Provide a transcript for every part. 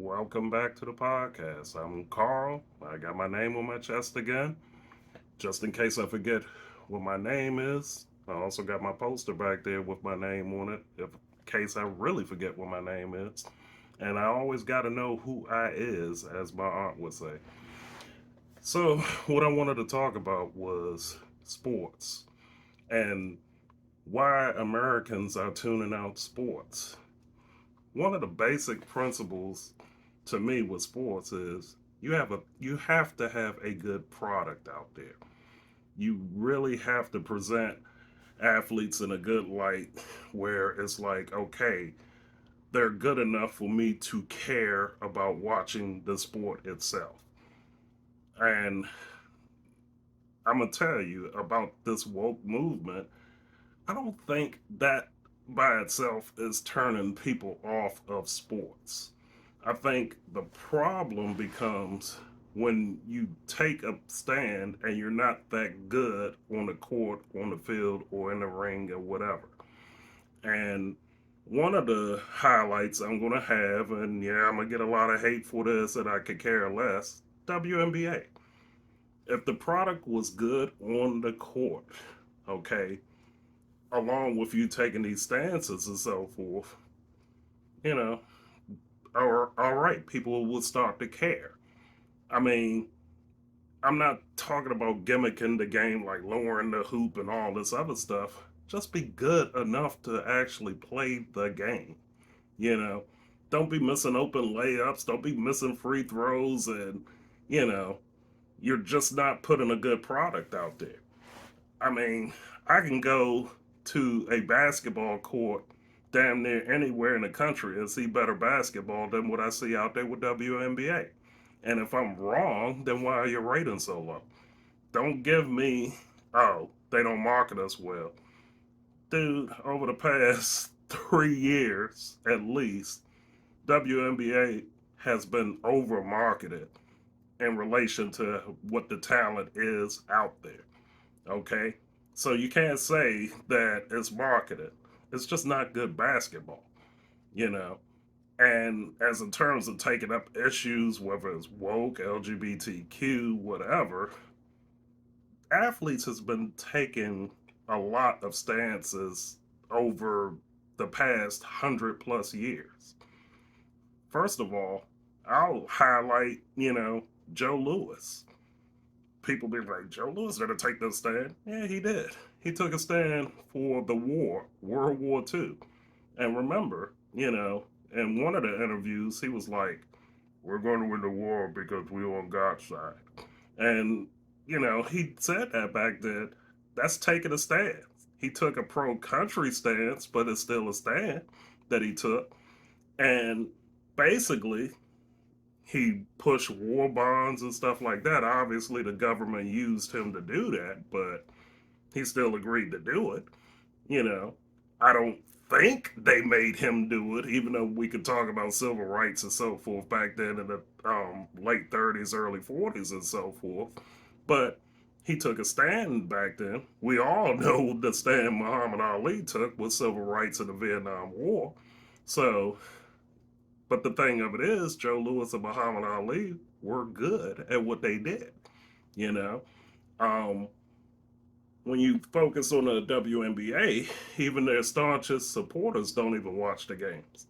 Welcome back to the podcast. I'm Carl. I got my name on my chest again. Just in case I forget what my name is, I also got my poster back there with my name on it, if in case I really forget what my name is. And I always got to know who I is, as my aunt would say. So, what I wanted to talk about was sports and why Americans are tuning out sports. One of the basic principles to me with sports is you have to have a good product out there. You really have to present athletes in a good light where it's like, okay, they're good enough for me to care about watching the sport itself. And I'm gonna tell you about this woke movement. I don't think that by itself is turning people off of sports. I think the problem becomes when you take a stand and you're not that good on the court, on the field, or in the ring, or whatever. And one of the highlights I'm going to have, and yeah, I'm going to get a lot of hate for this, and I could care less, WNBA. If the product was good on the court, okay, along with you taking these stances and so forth, you know, all right, people will start to care. I mean, I'm not talking about gimmicking the game like lowering the hoop and all this other stuff. Just be good enough to actually play the game. You know, don't be missing open layups. Don't be missing free throws. And, you know, you're just not putting a good product out there. I mean, I can go to a basketball court damn near anywhere in the country and see better basketball than what I see out there with WNBA. And if I'm wrong, then why are your ratings so low? Don't give me, oh, they don't market us well. Dude, over the past 3 years at least, WNBA has been over marketed in relation to what the talent is out there. Okay? So you can't say that it's marketed. It's just not good basketball, you know? And as in terms of taking up issues, whether it's woke, LGBTQ, whatever, athletes has been taking a lot of stances over the past 100 plus years. First of all, I'll highlight, Joe Lewis. People be like, Joe Lewis didn't take this stand. Yeah, he did. He took a stand for the war, World War II. And remember, in one of the interviews, he was like, we're going to win the war because we're on God's side. And, he said that back then. That's taking a stand. He took a pro country stance, but it's still a stand that he took. And basically, he pushed war bonds and stuff like that. Obviously, the government used him to do that, but he still agreed to do it. You know, I don't think they made him do it, even though we could talk about civil rights and so forth back then in the late 30s, early 40s, and so forth. But he took a stand back then. We all know the stand Muhammad Ali took with civil rights in the Vietnam War. So, but the thing of it is, Joe Lewis and Muhammad Ali were good at what they did. You know, um, when you focus on the WNBA, even their staunchest supporters don't even watch the games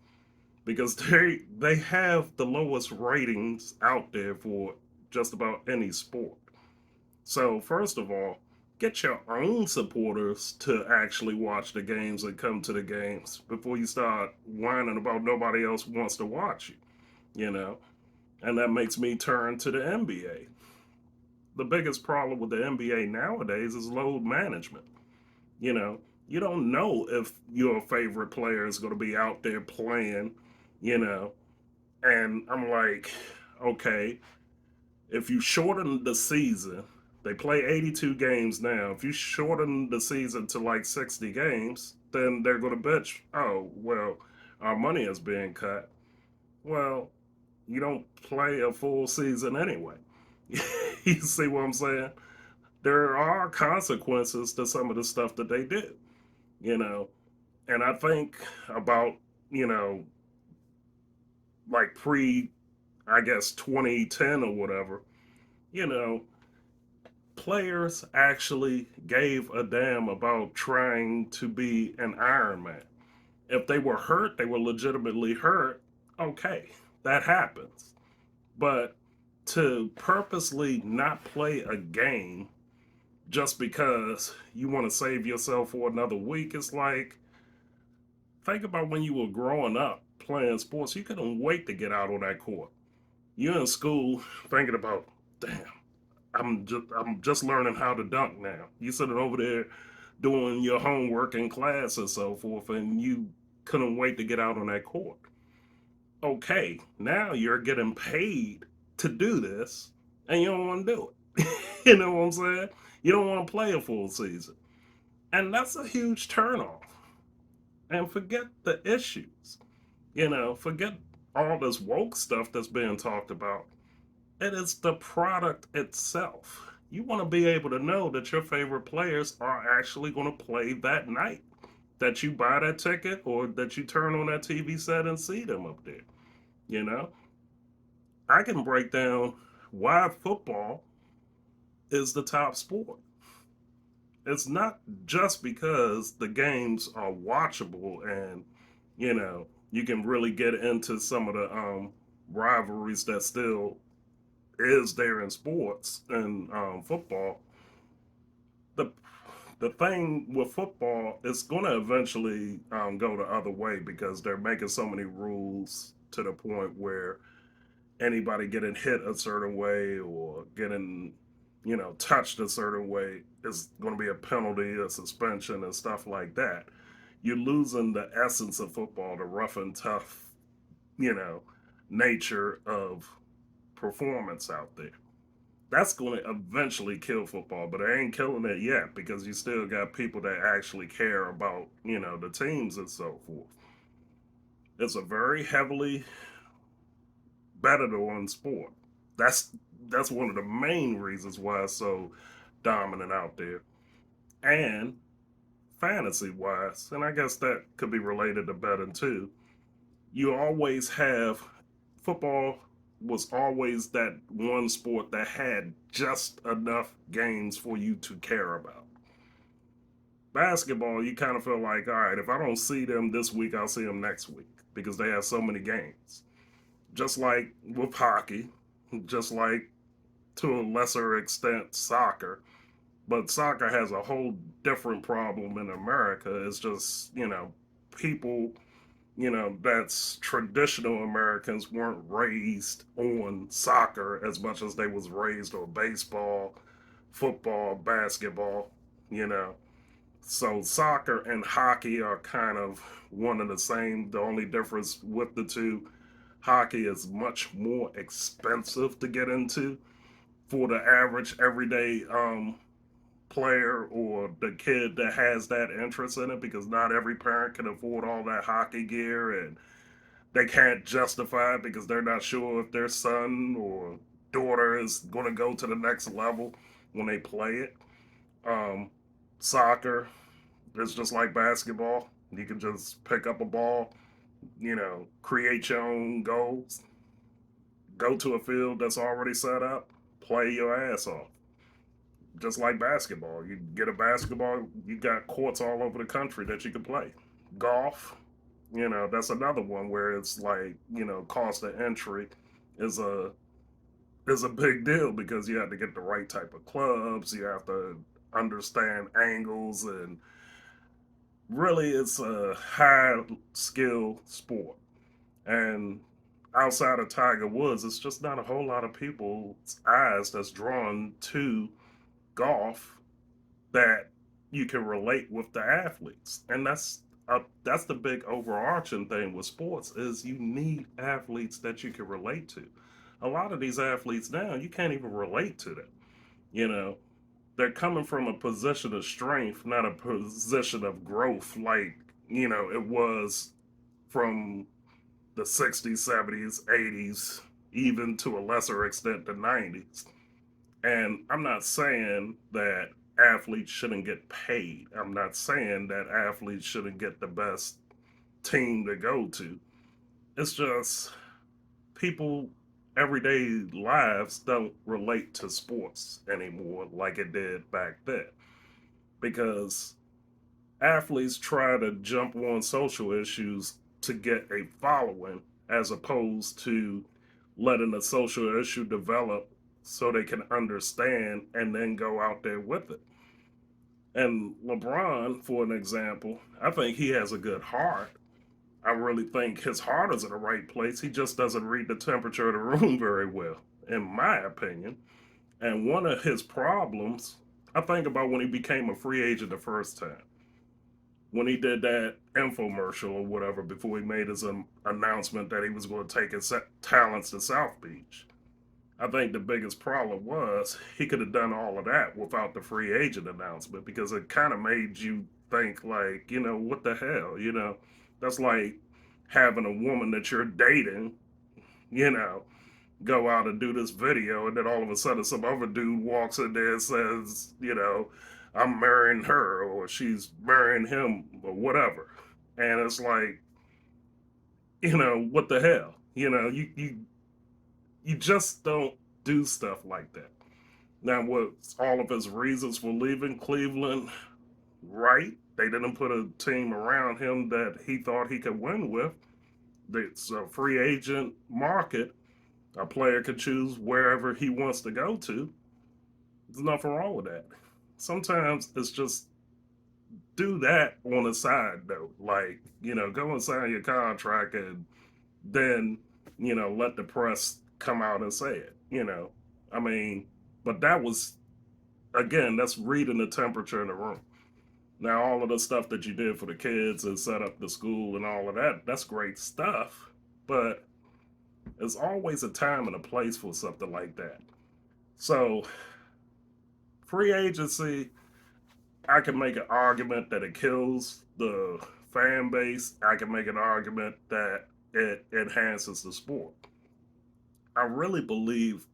because they have the lowest ratings out there for just about any sport. So first of all, get your own supporters to actually watch the games and come to the games before you start whining about nobody else wants to watch you, you know? And that makes me turn to the NBA. The biggest problem with the NBA nowadays is load management. You know, you don't know if your favorite player is going to be out there playing, you know. And I'm like, okay, if you shorten the season, they play 82 games now. If you shorten the season to like 60 games, then they're going to bitch, oh, well, our money is being cut. Well, you don't play a full season anyway. You see what I'm saying? There are consequences to some of the stuff that they did, you know. And I think about, you know, like pre I guess 2010 or whatever, you know, players actually gave a damn about trying to be an Iron Man. If they were hurt, they were legitimately hurt. Okay, that happens. But to purposely not play a game just because you want to save yourself for another week, it's like, think about when you were growing up playing sports. You couldn't wait to get out on that court. You're in school thinking about, damn, I'm just learning how to dunk now. You sitting over there doing your homework in class and so forth, and you couldn't wait to get out on that court. Okay, now you're getting paid to do this, and you don't want to do it. You know what I'm saying? You don't want to play a full season, and that's a huge turnoff. And forget the issues. Forget all this woke stuff that's being talked about. It is the product itself. You want to be able to know that your favorite players are actually going to play that night. That you buy that ticket or that you turn on that TV set and see them up there. You know, I can break down why football is the top sport. It's not just because the games are watchable and, you can really get into some of the rivalries that still is there in sports and football. The the thing with football is going to eventually go the other way because they're making so many rules to the point where anybody getting hit a certain way or getting touched a certain way is going to be a penalty, a suspension, and stuff like that. You're losing the essence of football, the rough and tough, you know, nature of performance out there. That's going to eventually kill football, but it ain't killing it yet because you still got people that actually care about, the teams and so forth. It's a very heavily betted on sport. That's that's one of the main reasons why it's so dominant out there. And fantasy wise, and I guess that could be related to betting too, you always have football was always that one sport that had just enough games for you to care about. Basketball, you kind of feel like, all right, if I don't see them this week, I'll see them next week because they have so many games. Just like with hockey, just like to a lesser extent soccer. But soccer has a whole different problem in America. It's just, people that's traditional Americans weren't raised on soccer as much as they was raised on baseball, football, basketball, you know. So soccer and hockey are kind of one and the same. The only difference with the two, hockey is much more expensive to get into for the average everyday player or the kid that has that interest in it because not every parent can afford all that hockey gear and they can't justify it because they're not sure if their son or daughter is going to go to the next level when they play it. Um, Soccer is just like basketball. You can just pick up a ball, create your own goals, go to a field that's already set up, play your ass off. Just like basketball, you get a basketball, you got courts all over the country that you can play. Golf, that's another one where it's like, cost of entry is a big deal because you have to get the right type of clubs, you have to understand angles, and really it's a high skill sport. And outside of Tiger Woods, it's just not a whole lot of people's eyes that's drawn to golf that you can relate with the athletes. And that's the big overarching thing with sports is you need athletes that you can relate to. A lot of these athletes now you can't even relate to them. You know, they're coming from a position of strength, not a position of growth like, it was from the 60s, 70s, 80s, even to a lesser extent the 90s. And I'm not saying that athletes shouldn't get paid. I'm not saying that athletes shouldn't get the best team to go to. It's just people everyday lives don't relate to sports anymore like it did back then, because athletes try to jump on social issues to get a following as opposed to letting a social issue develop so they can understand and then go out there with it. And LeBron, for an example, I think he has a good heart. I really think his heart is in the right place. He just doesn't read the temperature of the room very well, in my opinion. And one of his problems, I think about when he became a free agent the first time, when he did that infomercial or whatever before he made his announcement that he was going to take his talents to South Beach. I think the biggest problem was he could have done all of that without the free agent announcement, because it kind of made you think, like, what the hell? That's like having a woman that you're dating, you know, go out and do this video, and then all of a sudden some other dude walks in there and says, I'm marrying her, or she's marrying him, or whatever. And it's like, what the hell? You just don't do stuff like that. Now, was all of his reasons for leaving Cleveland right? They didn't put a team around him that he thought he could win with. It's a free agent market. A player can choose wherever he wants to go to. There's nothing wrong with that. Sometimes it's just do that on a side note. Like, go and sign your contract, and then, let the press come out and say it. I mean, but that was, again, that's reading the temperature in the room. Now, all of the stuff that you did for the kids and set up the school and all of that, that's great stuff. But there's always a time and a place for something like that. So, free agency, I can make an argument that it kills the fan base. I can make an argument that it enhances the sport. I really believe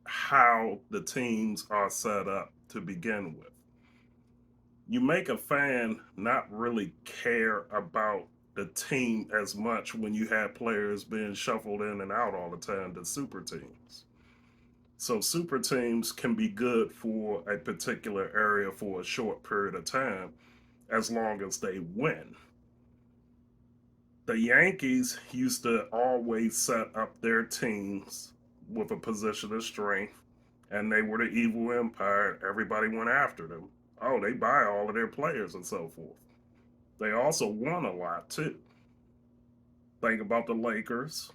how the teams are set up to begin with. You make a fan not really care about the team as much when you have players being shuffled in and out all the time to super teams. So super teams can be good for a particular area for a short period of time as long as they win. The Yankees used to always set up their teams with a position of strength, and they were the evil empire. Everybody went after them. Oh, they buy all of their players and so forth. They also won a lot too. Think about the Lakers.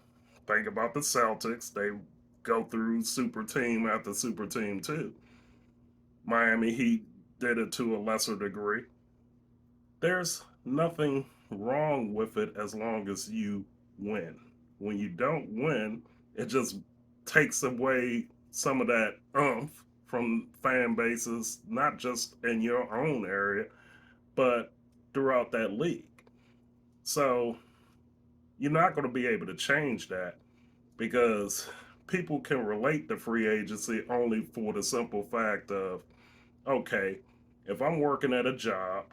Think about the Celtics. They go through super team after super team too. Miami Heat did it to a lesser degree. There's nothing wrong with it as long as you win. When you don't win, it just takes away some of that oomph from fan bases, not just in your own area, but throughout that league. So you're not going to be able to change that, because people can relate to free agency only for the simple fact of, okay, if I'm working at a job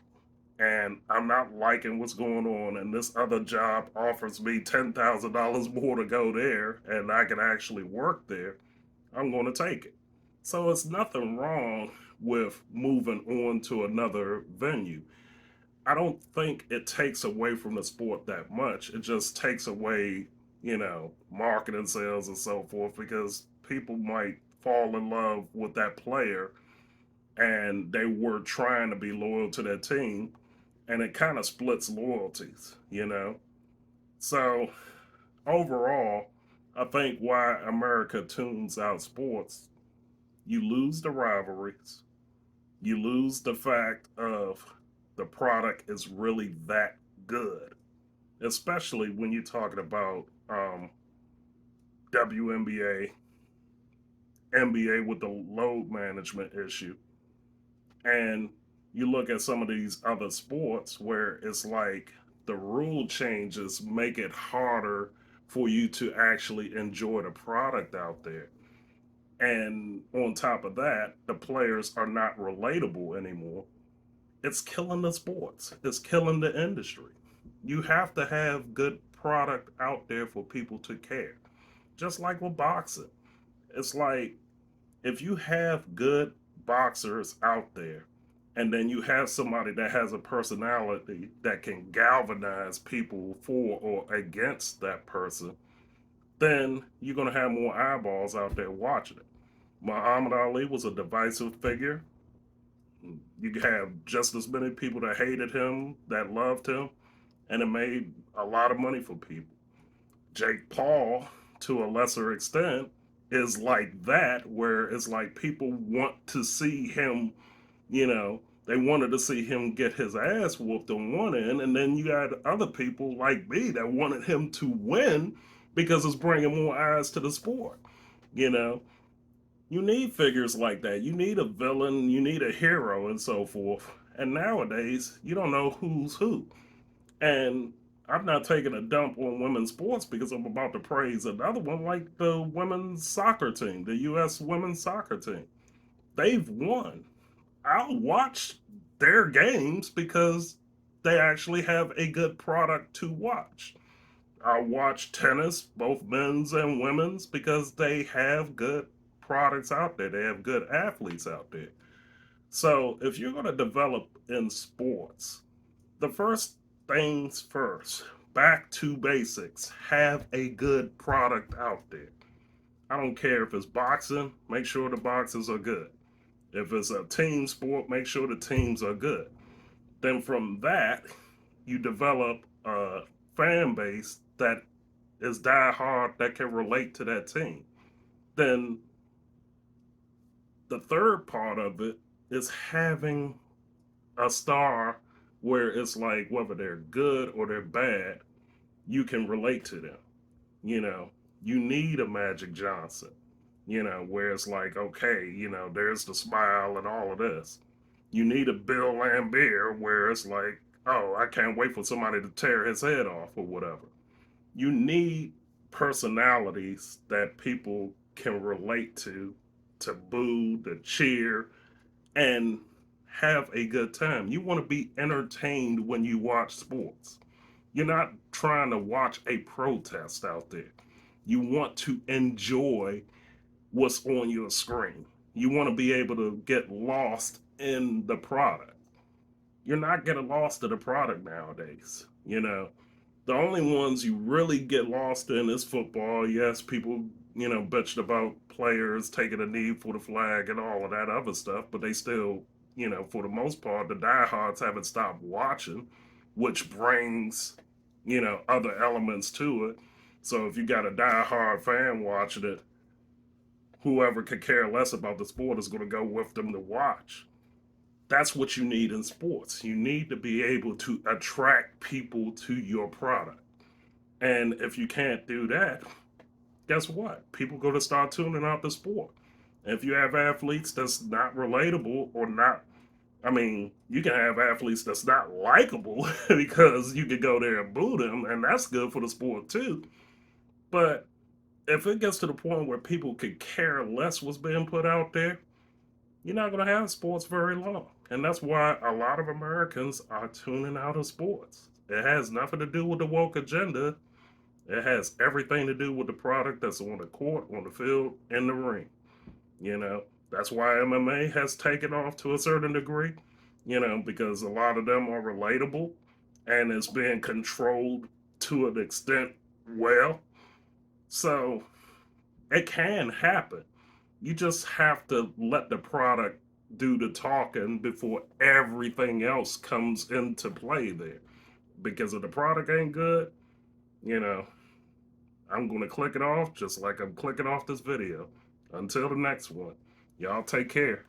and I'm not liking what's going on, and this other job offers me $10,000 more to go there, and I can actually work there, I'm going to take it. So it's nothing wrong with moving on to another venue. I don't think it takes away from the sport that much. It just takes away, marketing sales and so forth, because people might fall in love with that player and they were trying to be loyal to their team, and it kind of splits loyalties. So overall, I think why America tunes out sports, you lose the rivalries, you lose the fact of the product is really that good, especially when you're talking about WNBA, NBA with the load management issue. And you look at some of these other sports where it's like the rule changes make it harder for you to actually enjoy the product out there. And on top of that, the players are not relatable anymore. It's killing the sports, it's killing the industry. You have to have good product out there for people to care. Just like with boxing. It's like if you have good boxers out there, and then you have somebody that has a personality that can galvanize people for or against that person, then you're going to have more eyeballs out there watching it. Muhammad Ali was a divisive figure. You have just as many people that hated him that loved him, and it made a lot of money for people. Jake Paul, to a lesser extent, is like that, where it's like people want to see him, they wanted to see him get his ass whooped on one end, and then you got other people like me that wanted him to win because it's bringing more eyes to the sport. You know, you need figures like that. You need a villain, you need a hero, and so forth. And nowadays, you don't know who's who. And I'm not taking a dump on women's sports because I'm about to praise another one, like the women's soccer team, the U.S. women's soccer team. They've won. I'll watch their games because they actually have a good product to watch. I'll watch tennis, both men's and women's, because they have good products out there. They have good athletes out there. So if you're going to develop in sports, the first things first, back to basics, have a good product out there. I don't care if it's boxing, make sure the boxers are good. If it's a team sport, make sure the teams are good. Then from that, you develop a fan base that is die hard that can relate to that team. Then the third part of it is having a star where it's like whether they're good or they're bad, you can relate to them. You know, you need a Magic Johnson, where it's like, okay, there's the smile and all of this. You need a Bill Lambier where it's like, oh, I can't wait for somebody to tear his head off or whatever. You need personalities that people can relate to boo, to cheer, and have a good time. You want to be entertained when you watch sports. You're not trying to watch a protest out there. You want to enjoy what's on your screen. You want to be able to get lost in the product. You're not getting lost in the product nowadays. The only ones you really get lost in is football. Yes, people, bitched about players taking a knee for the flag and all of that other stuff, but they still, for the most part, the diehards haven't stopped watching, which brings, other elements to it. So if you got a diehard fan watching it, whoever could care less about the sport is going to go with them to watch. That's what you need in sports. You need to be able to attract people to your product. And if you can't do that, guess what? People going to start tuning out the sport. And if you have athletes that's not relatable or not, I mean, you can have athletes that's not likable because you could go there and boo them, and that's good for the sport too. But if it gets to the point where people could care less what's being put out there, you're not going to have sports very long. And that's why a lot of Americans are tuning out of sports. It has nothing to do with the woke agenda. It has everything to do with the product that's on the court, on the field, in the ring. That's why MMA has taken off to a certain degree, because a lot of them are relatable and it's being controlled to an extent well. So it can happen. You just have to let the product do the talking before everything else comes into play there. Because if the product ain't good, you know, I'm going to click it off just like I'm clicking off this video. Until the next one, y'all take care.